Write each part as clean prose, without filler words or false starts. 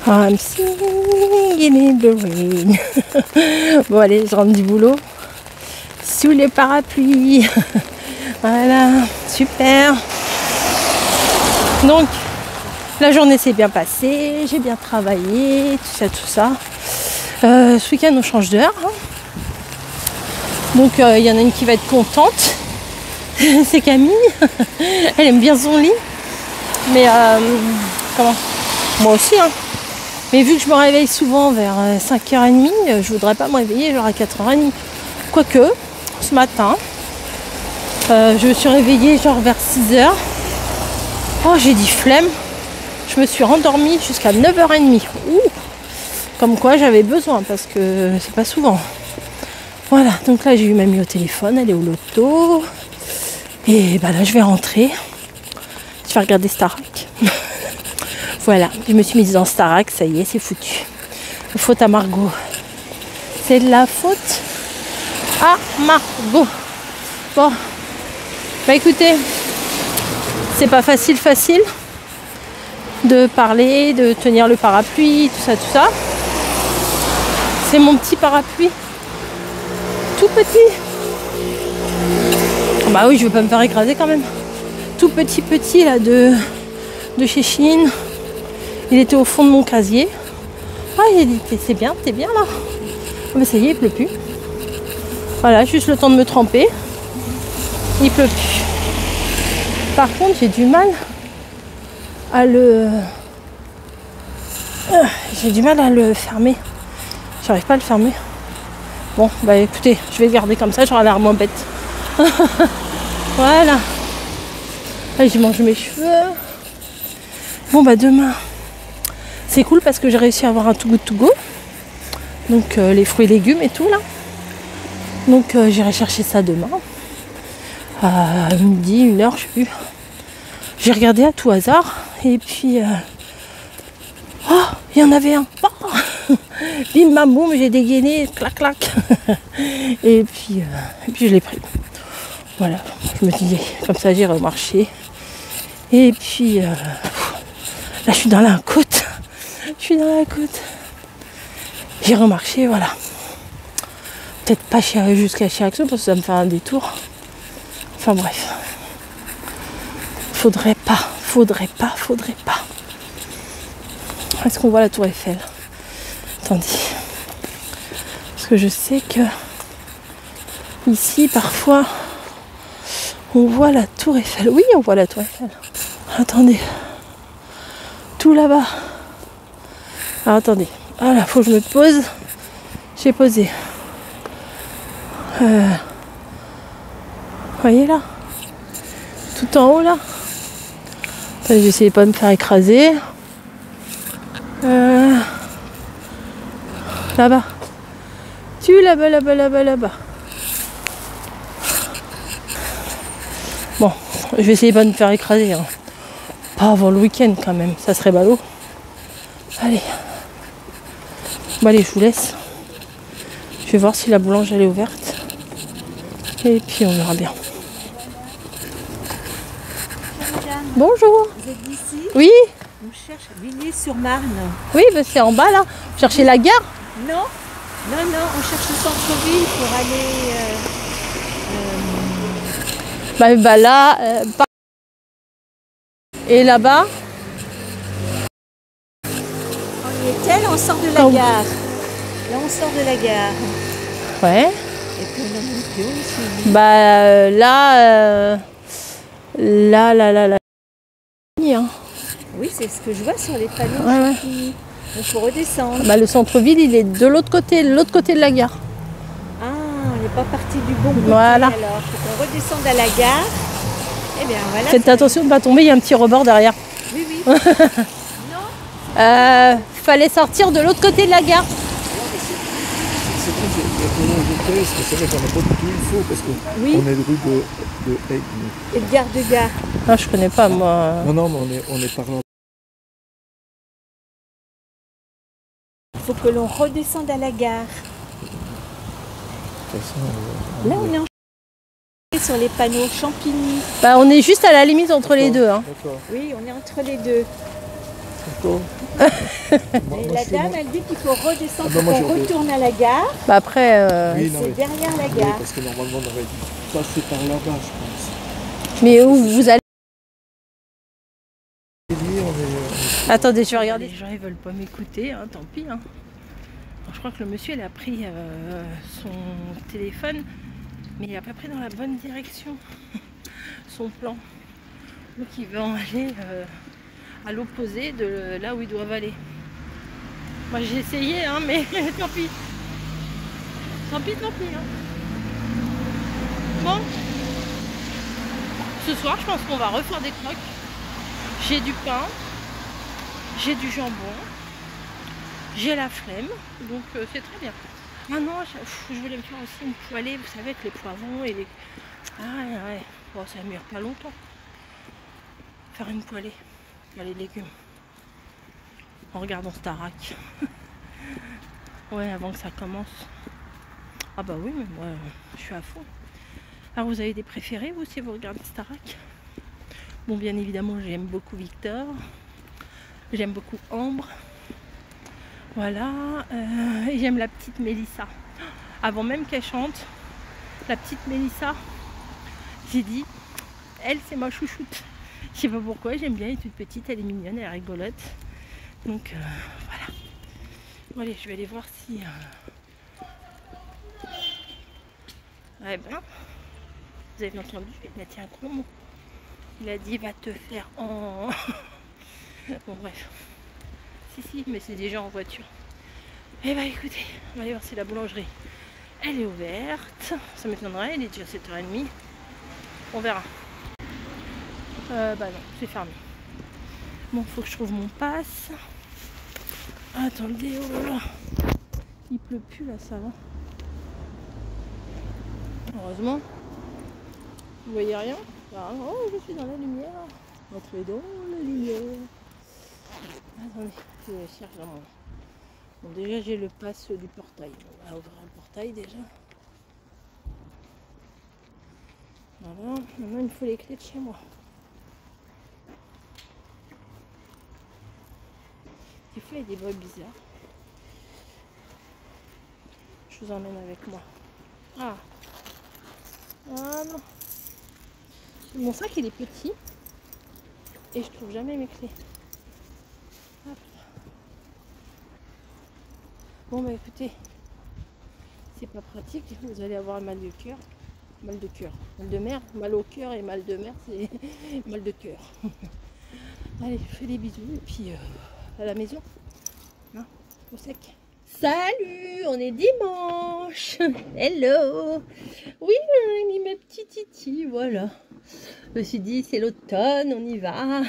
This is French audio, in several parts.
I'm singing in the rain. Bon allez, je rentre du boulot. Sous les parapluies. Voilà, super. Donc, la journée s'est bien passée. J'ai bien travaillé, tout ça. Ce week-end, on change d'heure. Donc, il y en a une qui va être contente. C'est Camille. Elle aime bien son lit. Mais, moi aussi, hein. Mais vu que je me réveille souvent vers 5h30, je voudrais pas me réveiller genre à 4h30. Quoique, ce matin, je me suis réveillée genre vers 6h. Oh, j'ai dit flemme. Je me suis rendormie jusqu'à 9h30. Ouh, comme quoi j'avais besoin parce que c'est pas souvent. Voilà, donc là j'ai eu mamie au téléphone, elle est au loto. Et bah là je vais rentrer. Je vais regarder Starac. Voilà, je me suis mise dans Starac, ça y est, c'est foutu. Faute à Margot. C'est de la faute à Margot. Bon, bah écoutez, c'est pas facile de parler, de tenir le parapluie, tout ça. C'est mon petit parapluie, tout petit. Bah oui, je veux pas me faire écraser quand même. Tout petit là de chez Chine. Il était au fond de mon casier. Ah, il a dit, c'est bien, t'es bien là. Ah, bah ça y est, il pleut plus. Voilà, juste le temps de me tremper. Il pleut plus. Par contre, j'ai du mal à le... fermer. J'arrive pas à le fermer. Bon, bah écoutez, je vais le garder comme ça, j'aurai l'air moins bête. Voilà. Là, j'ai mangé mes cheveux. Bon, bah demain, c'est cool parce que j'ai réussi à avoir un Too Good To Go. Donc, les fruits et légumes et tout, là. Donc, j'irai chercher ça demain. À midi, 1h, je sais plus. J'ai regardé à tout hasard. Et puis... Oh, il y en avait un. Oh, bim, bam, boum, j'ai dégainé. Clac, clac. Et puis je l'ai pris. Voilà. Je me dis, comme ça, j'irai au marché. Et puis... là, je suis dans la côte. J'irai au marché, voilà. Peut-être pas jusqu'à Chiraxo parce que ça me fait un détour. Enfin bref. Faudrait pas. Est-ce qu'on voit la tour Eiffel? Attendez. Parce que je sais que ici parfois on voit la tour Eiffel. Oui, on voit la tour Eiffel. Attendez. Tout là-bas. Alors attendez. Ah là, faut que je me pose. J'ai posé. Vous voyez là? Tout en haut là. Attendez, j'essaie pas de me faire écraser. Là-bas. Là-bas. Bon, je vais essayer de pas me faire écraser. Hein. Pas avant le week-end quand même, ça serait ballot. Allez. Bon allez, je vous laisse. Je vais voir si la boulangerie elle est ouverte. Et puis on verra bien. Bonjour. Vous êtes d'ici? Oui. On cherche Villiers-sur-Marne. Oui, bah c'est en bas là. Vous cherchez la gare? Non, on cherche le centre-ville pour aller... Bah là, et là-bas. On y est-elle? On sort de la gare. Là, on sort de la gare. Ouais. Et puis on a monté aussi. Bah là. Oui, c'est ce que je vois sur les panneaux. Ouais. Il faut redescendre. Bah le centre-ville, il est de l'autre côté de la gare. Ah, on n'est pas parti du bon côté. Voilà. Alors, il faut qu'on redescende à la gare. Eh bien, voilà. Faites attention de ne pas tomber, il y a un petit rebord derrière. Oui. Non. Fallait sortir de l'autre côté de la gare. C'est vrai qu'il y a vraiment de thèse, mais c'est vrai qu'on n'a pas du tout il faut parce qu'on est rue de Aigle. Et de gare de gare. Ah, je connais pas moi. Non, mais on est par là. Il faut que l'on redescende à la gare. De toute façon, Là, on est en sur les panneaux Champigny. Bah on est juste à la limite entre les deux. Hein. D'accord. Oui, on est entre les deux. Pourtant, Et la dame, elle dit qu'il faut redescendre, qu'on retourne à la gare. Bah après... Oui, non, C'est mais- derrière la oui, gare. parce que normalement, on aurait dû passer par là-bas, je pense. Mais où vous allez... Attendez, je vais regarder. Les gens ils veulent pas m'écouter, hein, tant pis. Hein. Alors, je crois que le monsieur il a pris son téléphone, mais il n'a pas pris dans la bonne direction son plan. Donc ils vont aller à l'opposé de là où ils doivent aller. Moi j'ai essayé, hein, mais tant pis. Tant pis, tant pis. Hein. Bon. Ce soir, je pense qu'on va refaire des croques. J'ai du pain. J'ai du jambon, j'ai la flemme, donc c'est très bien. Ah non, je voulais me faire aussi une poêlée, vous savez, avec les poivrons et les... Ah ouais, bon, ça ne mûre pas longtemps. Faire une poêlée, les légumes. En regardant Starac. Ouais, avant que ça commence. Ah bah oui, mais moi, je suis à fond. Alors vous avez des préférés, vous, si vous regardez Starac? Bon, bien évidemment, j'aime beaucoup Victor. J'aime beaucoup Ambre. Voilà. Et j'aime la petite Mélissa. Avant même qu'elle chante, la petite Mélissa, j'ai dit, elle c'est ma chouchoute. Je sais pas pourquoi, j'aime bien, elle est toute petite, elle est mignonne, elle est rigolote. Donc voilà. Bon, allez, je vais aller voir si... Ouais ben, vous avez entendu, il a dit un gros mot. Il a dit, va te faire en... Bon bref. Si, mais c'est déjà en voiture. Eh bah écoutez, on va aller voir si la boulangerie elle est ouverte. Ça m'étonnerait, il est déjà 7h30. On verra. Bah non, c'est fermé. Bon, faut que je trouve mon pass. Attendez, oh là là. Il pleut plus là, ça va. Heureusement. Vous voyez rien? Ah, oh, je suis dans la lumière. Entrez dans la lumière. Attendez, je cherche dans mon... Bon, déjà j'ai le pass du portail. On va ouvrir le portail déjà. Voilà, maintenant il me faut les clés de chez moi. Des fois il y a des bruits bizarres. Je vous emmène avec moi. Ah, ah non. Mon sac il est petit et je trouve jamais mes clés. Hop. Bon bah écoutez, c'est pas pratique, vous allez avoir mal de cœur. Mal de cœur, mal de mer, mal au cœur et mal de mer, c'est mal de cœur. Allez, je fais des bisous et puis à la maison, hein, au sec. Salut, on est dimanche. Hello. Oui, j'ai mis mes petits titis, voilà. Je me suis dit, c'est l'automne, on y va.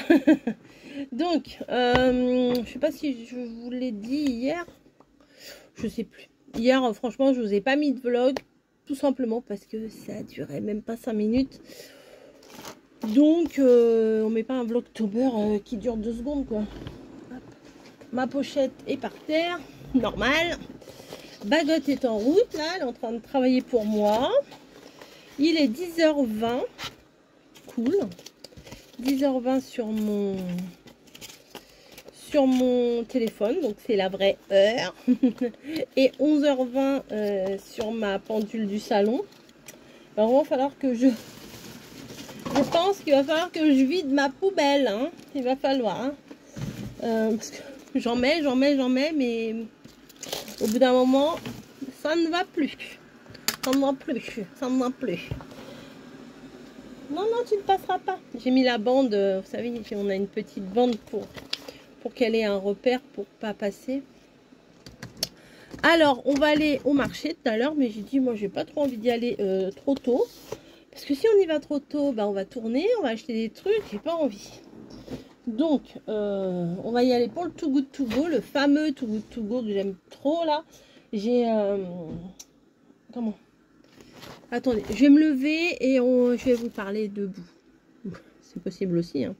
Donc, je sais pas si je vous l'ai dit hier. Je sais plus. Hier, franchement, je vous ai pas mis de vlog. Tout simplement parce que ça durait même pas 5 minutes. Donc, on met pas un vlogtober qui dure 2 secondes, quoi. Hop. Ma pochette est par terre. Normal. Bagotte est en route, là. Elle est en train de travailler pour moi. Il est 10h20. Cool. 10h20 sur mon téléphone, donc c'est la vraie heure. Et 11h20 sur ma pendule du salon. Alors il va falloir que je pense qu'il va falloir que je vide ma poubelle, hein. Il va falloir, hein. Parce que j'en mets, mais au bout d'un moment ça ne va plus, ça ne va plus. Non, tu ne passeras pas. J'ai mis la bande, vous savez, on a une petite bande pour qu'elle ait un repère pour pas passer. Alors, on va aller au marché tout à l'heure, mais j'ai dit, moi, j'ai pas trop envie d'y aller trop tôt. Parce que si on y va trop tôt, bah, on va tourner, on va acheter des trucs, j'ai pas envie. Donc, on va y aller pour le Too Good To Go, le fameux Too Good To Go que j'aime trop, là. J'ai... comment? Attendez, je vais me lever et je vais vous parler debout. C'est possible aussi, hein.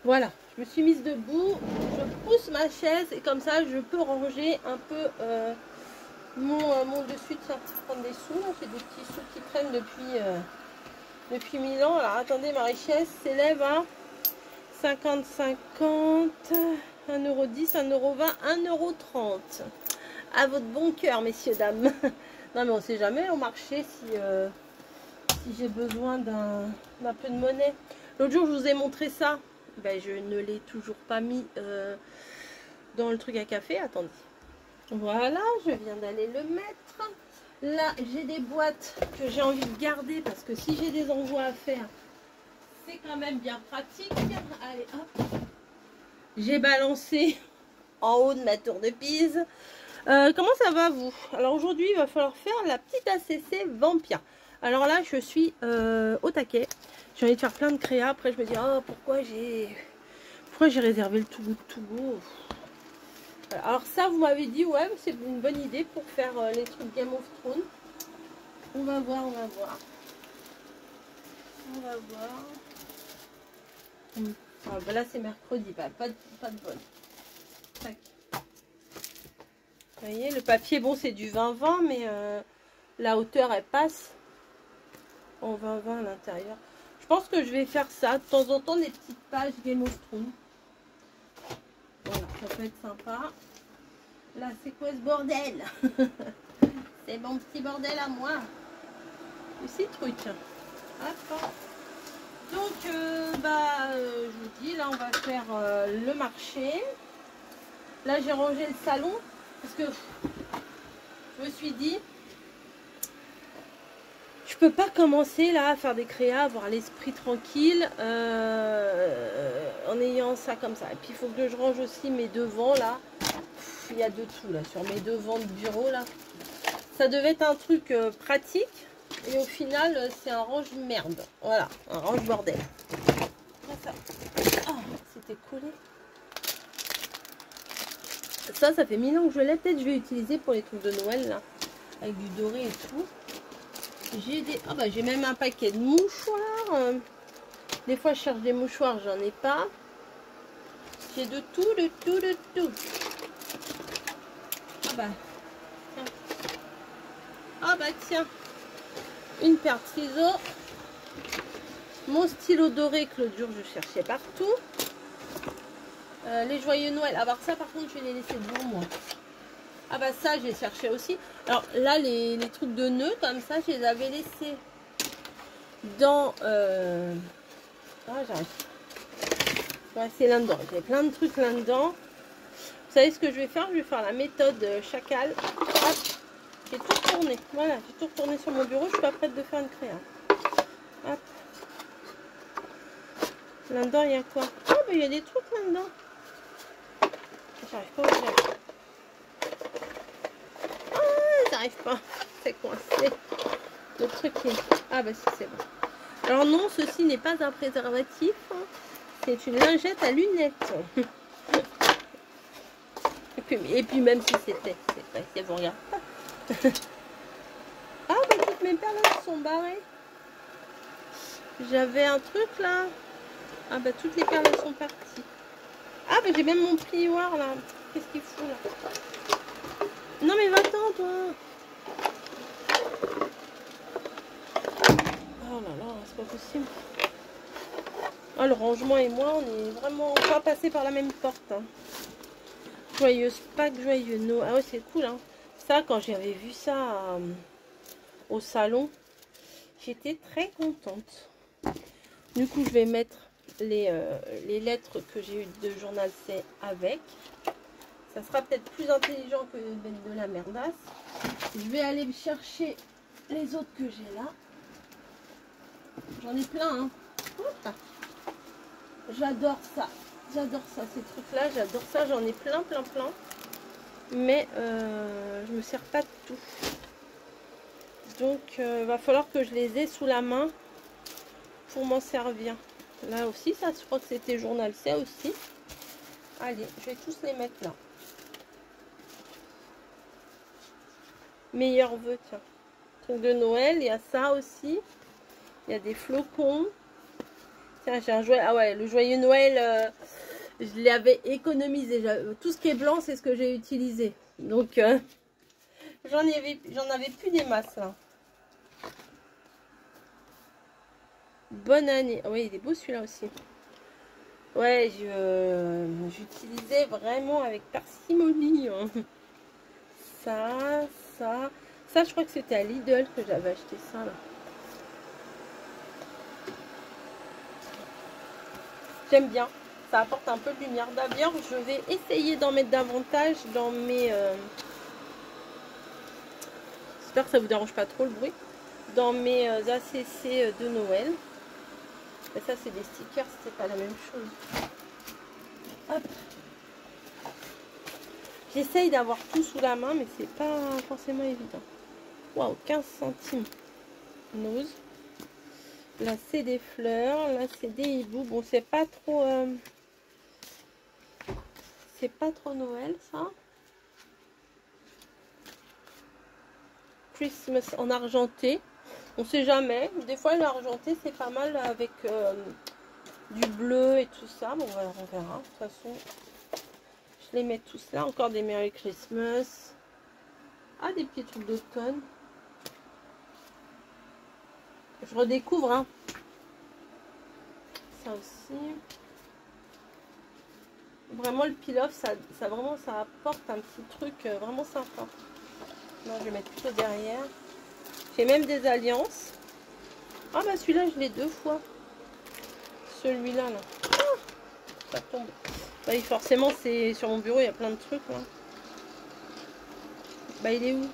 Voilà, je me suis mise debout, je pousse ma chaise et comme ça je peux ranger un peu mon dessus. Tiens, prendre des sous, j'ai des petits sous qui traînent depuis 1000 ans. Alors attendez, ma richesse s'élève à 50, 50, 1,10 €, 1,20 €, 1,30 €. À votre bon cœur, messieurs, dames. Non, mais on sait jamais au marché si j'ai besoin d'un peu de monnaie. L'autre jour, je vous ai montré ça. Ben, je ne l'ai toujours pas mis dans le truc à café. Attendez. Voilà, je viens d'aller le mettre. Là, j'ai des boîtes que j'ai envie de garder parce que si j'ai des envois à faire, c'est quand même bien pratique. Allez, hop. J'ai balancé en haut de ma tour de Pise. Comment ça va, vous? Alors aujourd'hui, il va falloir faire la petite ACC Vampire. Alors là, je suis au taquet. J'ai envie de faire plein de créa. Après, je me dis, oh, pourquoi j'ai réservé le Too Good To Go? Voilà. Alors ça, vous m'avez dit, ouais, c'est une bonne idée pour faire les trucs Game of Thrones. On va voir, on va voir. On va voir. Ah, bah là, c'est mercredi, pas de bonne. Tac. Vous voyez, le papier, bon, c'est du 20-20, mais la hauteur, elle passe en 20-20 à l'intérieur. Je pense que je vais faire ça. De temps en temps, des petites pages Game of Thrones. Voilà, ça peut être sympa. Là, c'est quoi ce bordel? C'est mon petit bordel à moi. Le citrouille. Hop. Donc, je vous dis, là, on va faire le marché. Là, j'ai rangé le salon parce que je me suis dit, je peux pas commencer là à faire des créas, avoir l'esprit tranquille en ayant ça comme ça. Et puis, il faut que je range aussi mes devants là. Il y a de tout là sur mes devants de bureau là. Ça devait être un truc pratique. Et au final, c'est un range merde. Voilà, un range bordel. Ça. Oh, c'était collé. Ça fait 1000 ans que je l'ai. Peut-être je vais utiliser pour les trucs de Noël, là. Avec du doré et tout. J'ai des... Ah bah, j'ai même un paquet de mouchoirs. Des fois, je cherche des mouchoirs, j'en ai pas. J'ai de tout, de tout, de tout. Ah bah, tiens. Ah bah, tiens. Une paire de ciseaux, mon stylo doré que l'autre jour je cherchais partout, les joyeux Noël. Alors ça par contre je vais les laisser devant moi. Ah bah ça j'ai cherché aussi. Alors là les trucs de nœuds comme ça je les avais laissés dans ah j'arrive. Ouais, c'est là-dedans. J'ai plein de trucs là-dedans. Vous savez ce que je vais faire? Je vais faire la méthode chacal. Hop. J'ai tout retourné. Voilà, j'ai tout retourné sur mon bureau. Je suis pas prête de faire une créa. Hop. Là-dedans, il y a quoi? Ah, bah, il y a des trucs là-dedans. J'arrive pas à ouvrir. Ah, j'arrive pas. C'est coincé. Le truc est... Ah, bah, si, c'est bon. Alors, non, ceci n'est pas un préservatif. C'est une lingette à lunettes. Et puis même si c'était... C'est bon, regarde. Ah bah toutes mes perles sont barrées. J'avais un truc là. Ah bah toutes les perles sont parties. Ah bah j'ai même mon plioir là. Qu'est-ce qu'il fout là? Non mais va-t'en toi. Oh là là, c'est pas possible. Ah, le rangement et moi on est vraiment pas passé par la même porte. Hein. Joyeuse Pâques, joyeux Noël. Ah ouais c'est cool hein. Ça quand j'avais vu ça au salon, j'étais très contente. Du coup, je vais mettre les lettres que j'ai eues de journal C avec. Ça sera peut-être plus intelligent que de mettre de la merdasse. Je vais aller chercher les autres que j'ai là. J'en ai plein, hein. J'adore ça. J'adore ça, ces trucs-là. J'adore ça. J'en ai plein, plein, plein. Mais je me sers pas de tout. Donc, va falloir que je les ai sous la main pour m'en servir. Là aussi, ça, je crois que c'était journal C aussi. Allez, je vais tous les mettre là. Meilleurs vœux, tiens. Truc de Noël, il y a ça aussi. Il y a des flocons. Tiens, j'ai un joyeux... Ah ouais, le joyeux Noël, je l'avais économisé. Tout ce qui est blanc, c'est ce que j'ai utilisé. Donc, j'en avais plus des masses là. Bonne année. Ah oui, il est beau celui-là aussi. Ouais, j'utilisais vraiment avec parcimonie. Hein. Ça, ça, je crois que c'était à Lidl que j'avais acheté ça là. J'aime bien, ça apporte un peu de lumière. D'ailleurs, je vais essayer d'en mettre davantage dans mes... J'espère que ça vous dérange pas trop le bruit. Dans mes ACC de Noël. Et ça, c'est des stickers, c'est pas la même chose. Hop. J'essaye d'avoir tout sous la main, mais c'est pas forcément évident. Waouh, 15 centimes. Nose. Là, c'est des fleurs. Là, c'est des hiboux. Bon, c'est pas trop... c'est pas trop Noël, ça. Christmas en argenté. On sait jamais. Des fois, l'argenté, c'est pas mal avec du bleu et tout ça. Bon, on verra. De toute façon, je les mets tous là. Encore des Merry Christmas. Ah, des petits trucs d'automne. Je redécouvre, hein. Ça aussi. Vraiment, le peel-off, ça vraiment, ça apporte un petit truc vraiment sympa. Non, je vais mettre plutôt derrière. J'ai même des alliances. Ah, bah celui-là, je l'ai 2 fois. Celui-là, là. Ah, ça tombe. Bah, forcément, c'est sur mon bureau, il y a plein de trucs, là. Bah, il est où?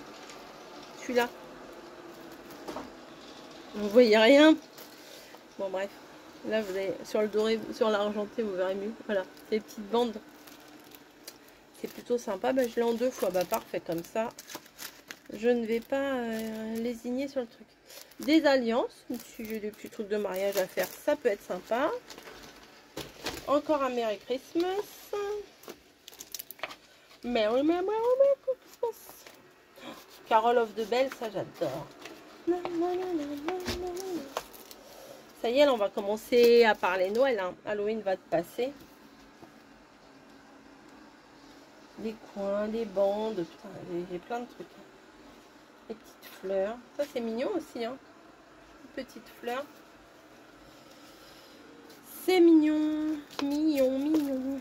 Celui-là. Vous voyez rien. Bon, bref. Là, vous avez sur le doré, sur l'argenté, vous verrez mieux. Voilà, ces petites bandes. C'est plutôt sympa. Bah, je l'ai en 2 fois. Bah, parfait, comme ça. Je ne vais pas lésigner sur le truc. Des alliances. Si j'ai des petits trucs de mariage à faire, ça peut être sympa. Encore un Merry Christmas. Merry Christmas. Carol of the Bell, ça j'adore. Ça y est, là, on va commencer à parler Noël. Hein. Halloween va te passer. Des coins, des bandes. Putain, j'ai plein de trucs. Les petites fleurs. Ça, c'est mignon aussi. Hein. Petites fleurs. C'est mignon. Mignon, mignon.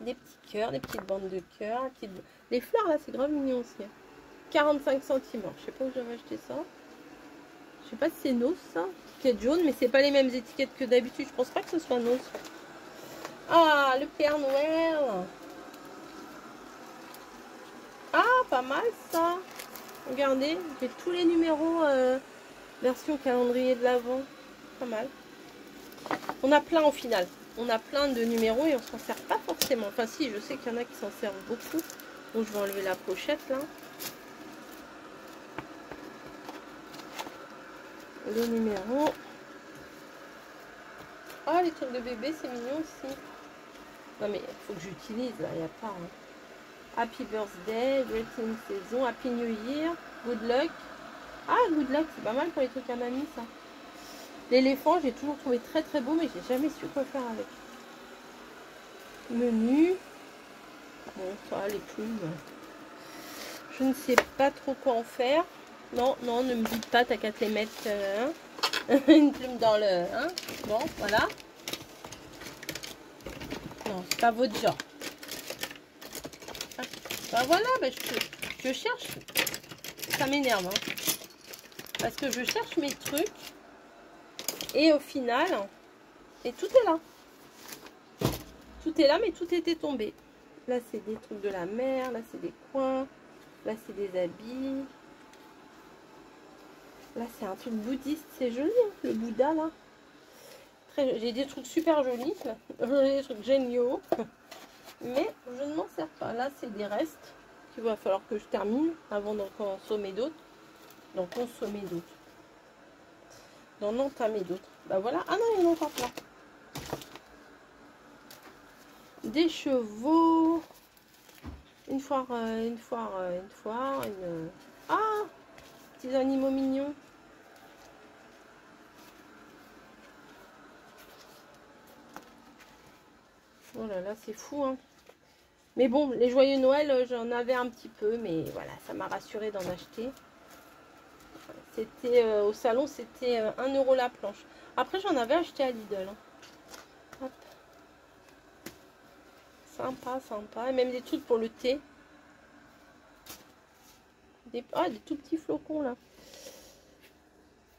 Des petits cœurs, des petites bandes de cœurs. Les fleurs, là, c'est grave mignon aussi. 45 centimes. Alors, je sais pas où j'avais acheté ça. Je sais pas si c'est Nose, ça. Étiquette jaune, mais c'est pas les mêmes étiquettes que d'habitude. Je pense pas que ce soit Nose. Ah, le Père Noël. Ah, pas mal ça. Regardez, j'ai tous les numéros version calendrier de l'Avent. Pas mal. On a plein au final. On a plein de numéros et on s'en sert pas forcément. Enfin si, je sais qu'il y en a qui s'en servent beaucoup. Donc je vais enlever la pochette là. Le numéro. Ah, les trucs de bébé, c'est mignon aussi. Non mais il faut que j'utilise là, il n'y a pas. Hein. Happy birthday, greeting saison, happy new year, good luck. Ah, good luck, c'est pas mal pour les trucs à mamie ça. L'éléphant, j'ai toujours trouvé très très beau, mais j'ai jamais su quoi faire avec. Menu. Bon, ça, les plumes. Je ne sais pas trop quoi en faire. Non, non, ne me dites pas, t'as qu'à te les mettre hein. Une plume dans le... Hein. Bon, voilà. Non, c'est pas votre genre. Ah, ben voilà, ben je cherche. Ça m'énerve. Hein. Parce que je cherche mes trucs. Et au final, et tout est là. Tout est là, mais tout était tombé. Là, c'est des trucs de la mer. Là, c'est des coins. Là, c'est des habits. Là, c'est un truc bouddhiste. C'est joli, hein, le Bouddha, là. J'ai des trucs super jolis. J'ai des trucs géniaux. Mais je ne m'en sers pas. Là, c'est des restes qu'il va falloir que je termine avant d'en consommer d'autres. D'en consommer d'autres. D'en entamer d'autres. Bah voilà. Ah non, il y en a encore plein. Des chevaux. Une foire. Ah, petits animaux mignons. Oh là là, c'est fou, hein. Mais bon, les joyeux Noël, j'en avais un petit peu, mais voilà, ça m'a rassuré d'en acheter. C'était au salon, c'était 1 € la planche. Après, j'en avais acheté à Lidl. Hein. Sympa, sympa. Et même des trucs pour le thé. Des tout petits flocons là.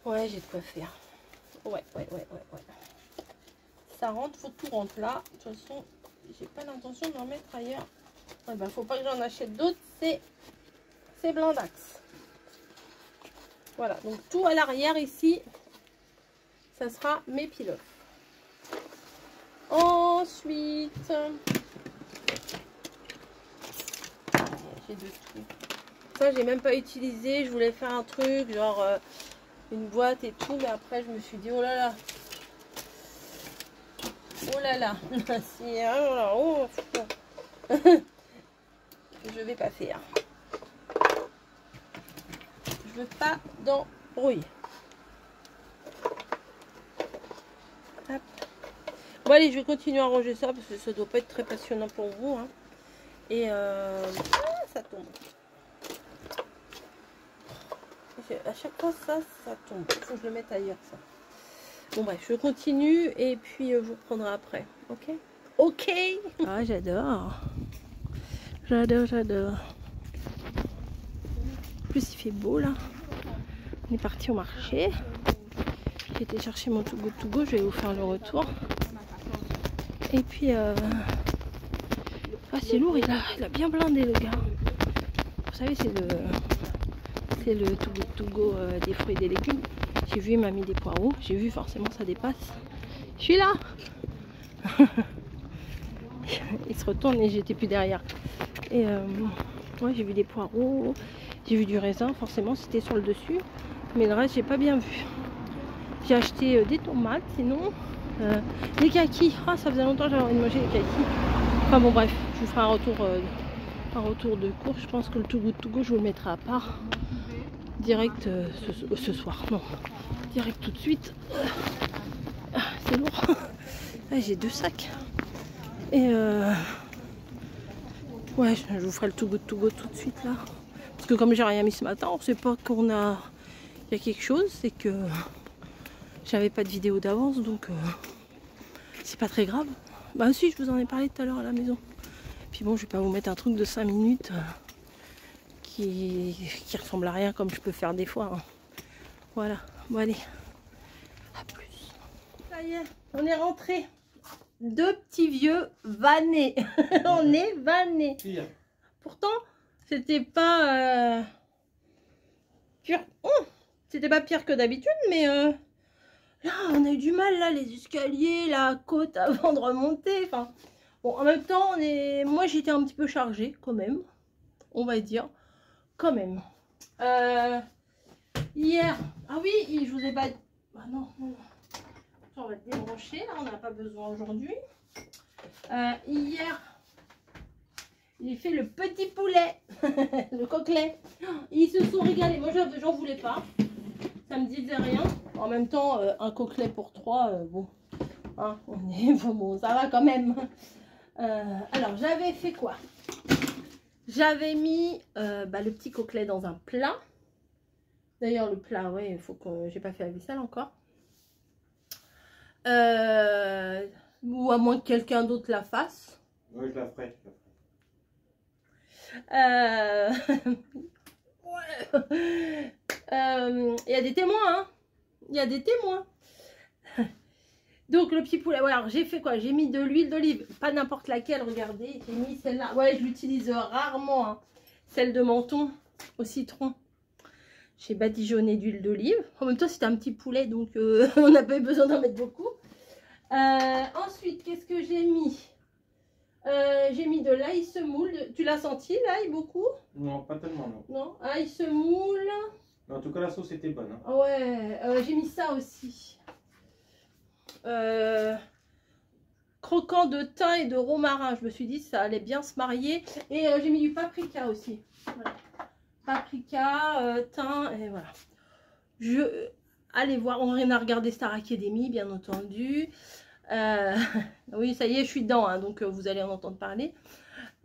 Ouais, j'ai de quoi faire. Ouais. Ça rentre, faut tout rentre là. De toute façon, j'ai pas l'intention d'en mettre ailleurs. Ouais, bah, faut pas que j'en achète d'autres. C'est blindax. Voilà, donc tout à l'arrière ici, ça sera mes pilotes. Ensuite, j'ai deux trucs. Ça, j'ai même pas utilisé. Je voulais faire un truc, genre une boîte et tout, mais après, je me suis dit, oh là là. Oh là là. Je vais pas faire. Je veux pas d'embrouille. Hop. Bon allez, je vais continuer à ranger ça parce que ça doit pas être très passionnant pour vous. Hein. Et ça tombe. À chaque fois ça tombe. Il faut que je le mette ailleurs ça. Bon bref, je continue et puis je vous reprendrai après. Ok. Ok. Ah j'adore. J'adore. En plus il fait beau là. On est parti au marché. J'ai été chercher mon Too Good. Je vais vous faire le retour. Et puis c'est lourd, il a bien blindé le gars. Vous savez, c'est le Too Go des fruits et des légumes. J'ai vu, il m'a mis des poireaux. J'ai vu, forcément ça dépasse. Je suis là. Il se retourne et j'étais plus derrière. Et ouais, j'ai vu des poireaux. J'ai vu du raisin, forcément c'était sur le dessus. Mais le reste, j'ai pas bien vu. J'ai acheté des tomates, sinon des kakis. Ah, ça faisait longtemps que j'avais envie de manger des kakis. Enfin bon, bref, je vous ferai un retour de course. Je pense que le Too Go, je vous le mettrai à part. Direct ce soir. Non, direct tout de suite. C'est lourd. J'ai 2 sacs. Et ouais, je vous ferai le Too Go tout de suite là. Parce que comme j'ai rien mis ce matin, on sait pas qu'on a... Il y a quelque chose, c'est que j'avais pas de vidéo d'avance, donc c'est pas très grave. Bah si, je vous en ai parlé tout à l'heure à la maison. Puis bon, je vais pas vous mettre un truc de 5 minutes qui ressemble à rien comme je peux faire des fois. Hein. Voilà, bon allez, à plus. Ça y est, on est rentré. 2 petits vieux vannés. On est vannés. Pourtant, c'était pas pire. C'était pas pire que d'habitude, mais là, on a eu du mal, là, les escaliers, la côte avant de remonter. Enfin, bon, en même temps, moi, j'étais un petit peu chargée, quand même. On va dire, quand même. Hier, ah oui, je vous ai pas... Ah non. On va débrancher, là, on n'a pas besoin aujourd'hui. Hier, j'ai fait le petit poulet, le coquelet. Ils se sont régalés. Moi, j'en voulais pas. Ça me disait rien. En même temps, un coquelet pour 3, bon, hein, bon, ça va quand même. Alors, j'avais fait quoi? J'avais mis le petit coquelet dans un plat. D'ailleurs, le plat, ouais, il faut que j'ai pas fait la vaisselle encore. Ou à moins que quelqu'un d'autre la fasse. Oui, je la ferai. Ouais. Il y a des témoins, hein. Il y a des témoins. Donc le petit poulet, ouais, alors j'ai fait quoi? J'ai mis de l'huile d'olive, pas n'importe laquelle, regardez. J'ai mis celle-là, ouais, je l'utilise rarement, hein. Celle de Menton au citron. J'ai badigeonné d'huile d'olive. En même temps, c'était un petit poulet, donc on n'a pas eu besoin d'en mettre beaucoup. Ensuite, qu'est-ce que j'ai mis? J'ai mis de l'ail semoule. Tu l'as senti, l'ail, beaucoup? Non, pas tellement, non. Non, ail semoule. En tout cas, la sauce était bonne. Hein. Ouais, j'ai mis ça aussi. Croquant de thym et de romarin. Je me suis dit ça allait bien se marier. Et j'ai mis du paprika aussi. Voilà. Paprika, thym, et voilà. Allez voir, on a regardé Star Academy, bien entendu. Oui, ça y est, je suis dedans, hein, donc vous allez en entendre parler.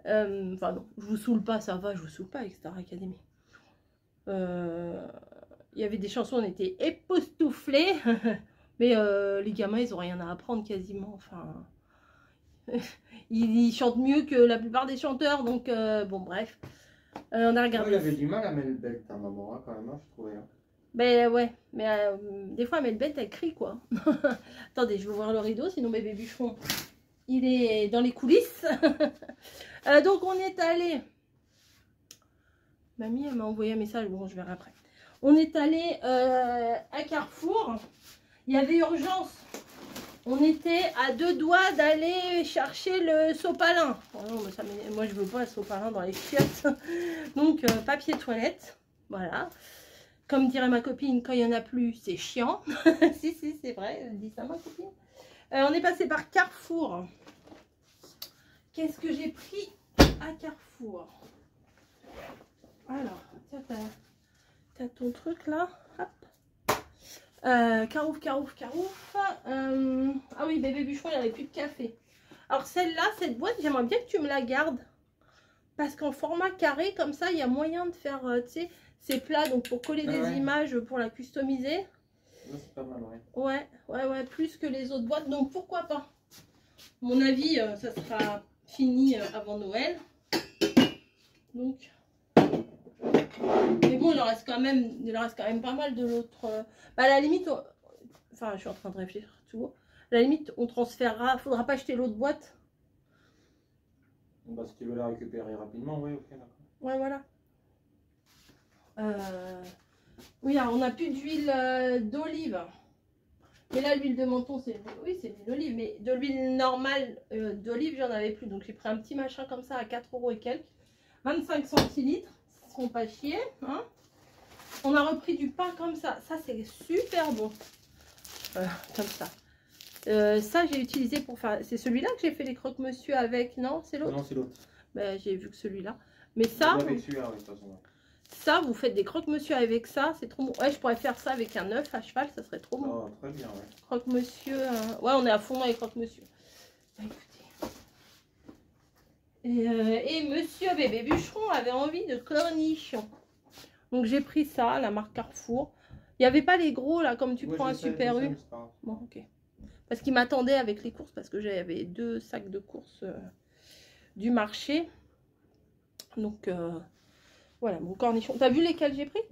Enfin non, je vous saoule pas, ça va, je vous saoule pas avec Star Academy. Il y avait des chansons, on était époustouflés. Mais les gamins, ils ont rien à apprendre quasiment. Enfin, Il chante mieux que la plupart des chanteurs, donc bon bref. On a regardé. Il avait du mal à Melbet, ta maman, hein, quand même, hein, je trouvais. Hein. Ben ouais, mais des fois Melbet elle crie quoi. Attendez, je vais ouvrir le rideau, sinon bébé bûcheron, il est dans les coulisses. Donc on est allé. Mamie elle m'a envoyé un message, bon je verrai après. On est allé à Carrefour, il y avait urgence. On était à 2 doigts d'aller chercher le sopalin. Oh non, mais ça, moi, je veux pas le sopalin dans les chiottes. Donc, papier toilette. Voilà. Comme dirait ma copine, quand il n'y en a plus, c'est chiant. Si, c'est vrai. Elle dit ça, ma copine. On est passé par Carrefour. Qu'est-ce que j'ai pris à Carrefour? Alors, tiens, t'as ton truc là. Hop. Carouf. Ah oui, bébé bûcheron, il n'y avait plus de café. Alors celle-là, cette boîte, j'aimerais bien que tu me la gardes. Parce qu'en format carré, comme ça, il y a moyen de faire, tu sais, c'est plat. Donc pour coller des images, pour la customiser. C'est pas mal, ouais. Ouais, plus que les autres boîtes. Donc pourquoi pas. À mon avis, ça sera fini avant Noël. Donc... Mais bon, il en reste quand même pas mal de l'autre. Bah, à la limite, enfin, je suis en train de réfléchir toujours. À la limite, on transférera. Faudra pas acheter l'autre boîte. Bah, si tu veux la récupérer rapidement, oui, ok, d'accord. Ouais, voilà. Oui, alors, on n'a plus d'huile d'olive. Mais là, l'huile de menton, c'est oui, c'est l'huile d'olive. Mais de l'huile normale d'olive, j'en avais plus. Donc, j'ai pris un petit machin comme ça à 4 € et quelques. 25 centilitres. Pas chier, hein. On a repris du pain comme ça c'est super bon, comme ça. Ça j'ai utilisé pour faire, c'est celui-là que j'ai fait les croque-monsieur avec, non c'est l'autre? Non, c'est l'autre. Ben, j'ai vu que celui-là, mais ça avec celui-là, oui, de toute façon. Ça vous faites des croque-monsieur avec ça, c'est trop bon. Ouais, je pourrais faire ça avec un œuf à cheval, ça serait trop bon. Oh, très bien, ouais. Croque-monsieur, ouais, on est à fond dans les croque-monsieur. Bah, écoutez. Et monsieur bébé bûcheron avait envie de cornichons. Donc j'ai pris ça, la marque Carrefour. Il n'y avait pas les gros là, comme tu prends à Super U. Bon, ok. Parce qu'il m'attendait avec les courses, parce que j'avais 2 sacs de courses du marché. Donc voilà, mon cornichon. T'as vu lesquels j'ai pris?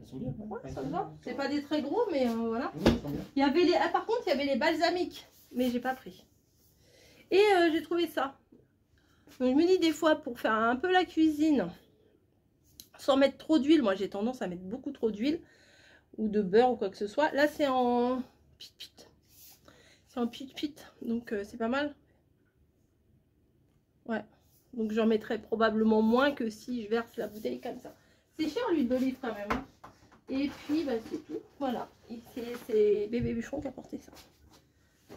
Ils sont bien. Ouais, ça me va. C'est pas des très gros, mais voilà. Oui, ils sont bien. Il y avait les... Ah, par contre, il y avait les balsamiques, mais j'ai pas pris. Et j'ai trouvé ça. Donc je me dis des fois pour faire un peu la cuisine, sans mettre trop d'huile. Moi j'ai tendance à mettre beaucoup trop d'huile ou de beurre ou quoi que ce soit. Là c'est en pit-pit. C'est en pit-pit. Donc c'est pas mal. Ouais. Donc j'en mettrai probablement moins que si je verse la bouteille comme ça. C'est cher l'huile d'olive quand même. Hein. Et puis bah, c'est tout. Voilà. C'est bébé bûcheron qui a porté ça.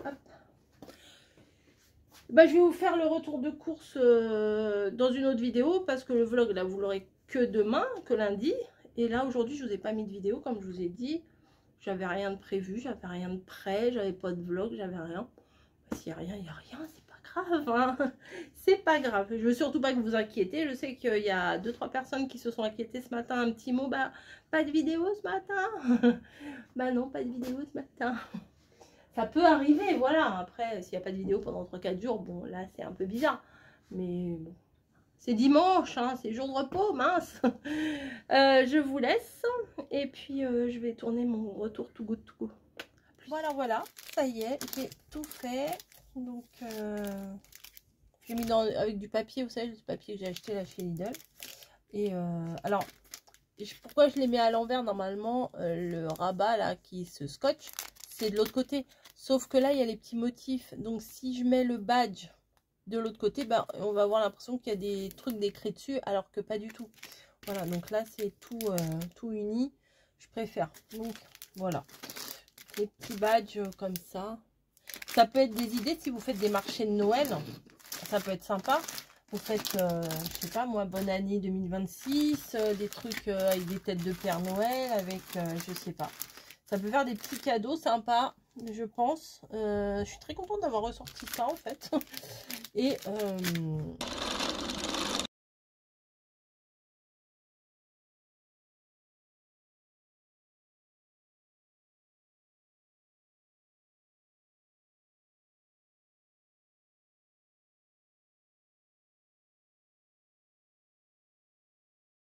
Hop. Bah, je vais vous faire le retour de course dans une autre vidéo parce que le vlog là vous l'aurez que demain, que lundi. Et là aujourd'hui je vous ai pas mis de vidéo comme je vous ai dit. J'avais rien de prévu, j'avais rien de prêt, j'avais pas de vlog, j'avais rien. Bah, s'il y a rien, il y a rien, c'est pas grave. Hein. C'est pas grave. Je veux surtout pas que vous vous inquiétez. Je sais qu'il y a 2-3 personnes qui se sont inquiétées ce matin. Un petit mot, bah pas de vidéo ce matin. Bah non, pas de vidéo ce matin. Ça peut arriver, voilà. Après, s'il n'y a pas de vidéo pendant 3-4 jours, bon, là, c'est un peu bizarre. Mais bon, c'est dimanche, hein, c'est jour de repos, mince. Je vous laisse. Et puis, je vais tourner mon retour to go to go. Voilà, ça y est, j'ai tout fait. Donc, j'ai mis avec du papier, vous savez, du papier que j'ai acheté là chez Lidl. Et alors, pourquoi je les mets à l'envers? Normalement, le rabat là qui se scotche, c'est de l'autre côté. Sauf que là, il y a les petits motifs. Donc, si je mets le badge de l'autre côté, ben, on va avoir l'impression qu'il y a des trucs d'écrit dessus, alors que pas du tout. Voilà, donc là, c'est tout uni. Je préfère. Donc, voilà. Les petits badges comme ça. Ça peut être des idées si vous faites des marchés de Noël. Ça peut être sympa. Vous faites, je sais pas moi, bonne année 2026. Des trucs avec des têtes de Père Noël, avec, je sais pas. Ça peut faire des petits cadeaux sympas, je pense. Je suis très contente d'avoir ressorti ça, en fait. Et